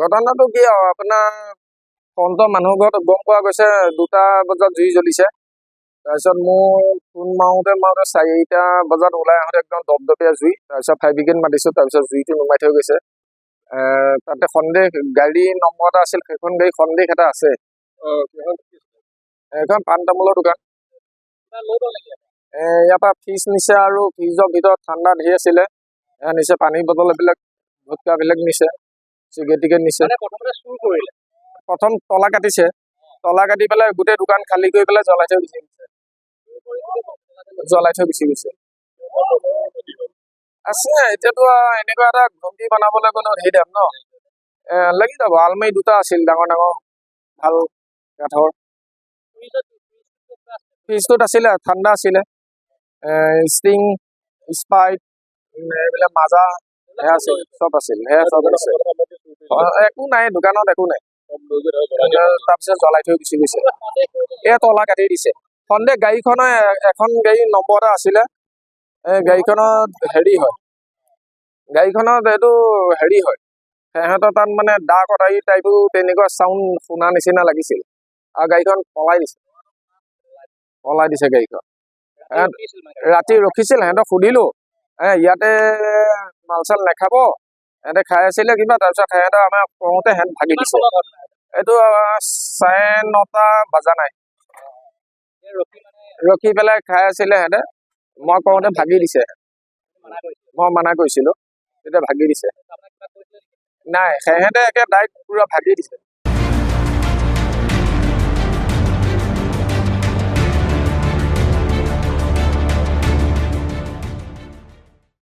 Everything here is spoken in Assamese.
ঘটনাটো কি আৰু আপোনাৰ ফ্ৰণ্টৰ মানুহ ঘৰত গম পোৱা গৈছে 2টা বজাত জুই জ্বলিছে। তাৰপিছত মোৰ ফোন মাৰোঁতে 4টা বজাত ওলাই আহোঁতে একদম দপদপীয়া জুই। তাৰপিছত ফায়াৰ ব্ৰিগেড মাতিছোঁ, তাৰপিছত জুইটো নুমাই থৈ গৈছে। তাতে সন্দেহ গাড়ী নম্বৰ এটা আছিল, সেইখন গাড়ী সন্দেহ এটা আছে। এখন পাণ তামোলৰ দোকান। ইয়াৰ পৰা ফ্ৰিজ নিছে আৰু ফ্ৰিজৰ ভিতৰত ঠাণ্ডা ধেৰ আছিলে। নিছে পানী বটল এইবিলাক ভুটকাবিলাক নিছে, চিগাৰেট টিকেট নিছে। প্ৰথম তলা কাটিছে, তলা কাটি পেলাই গোটেই দোকান খালী কৰি পেলাই জ্বলাই থৈ গুচি গৈছে। আছে এতিয়াতো এনেকুৱা এটা ঘুমটি বনাবলৈ গ'লে ধেৰ দাম ন। লাগি যাব। আলমাৰী 2টা আছিল ডাঙৰ ডাঙৰ ভাল কাঠৰ। ফ্ৰিজটোত আছিলে ঠাণ্ডা আছিলে, ষ্টিং, স্প্ৰাইট, এইবিলাক মাজা সেয়া আছিল, চব আছিল। সেয়া চব আছে, একো নাই দোকানত, একো নাই। তাৰপিছত জ্বলাই থৈ গুচি গৈছে। এয়া তলা কাটি দিছে। সন্দেহ গাড়ীখনৰ এখন গাড়ী নম্বৰ এটা আছিলে। গাড়ীখনত এইটো হেৰি হয়, সিহঁতৰ তাত মানে দা কটাৰী টাইপো তেনেকুৱা চাউণ্ড শুনা নিচিনা লাগিছিল। আৰু গাড়ীখন পলাই দিছে গাড়ীখন। ৰাতি ৰখিছিল, সিহঁতক সুধিলো ইয়াতে মাল চাল নাখাব, সিহঁতে খাই আছিলে কিবা। তাৰপিছত সিহঁতে আমাৰ কওঁতে সিহঁত ভাগি দিছে। এইটো 9:30 বজা নাই, ৰখি পেলাই খাই আছিলে সিহঁতে। মই কওঁতে ভাগি দিছে। মই মানা কৰিছিলো, তেতিয়া ভাগি দিছে। নাই, সিহঁতে একে ডাইৰেক্ট পুৰা ভাগি দিছে।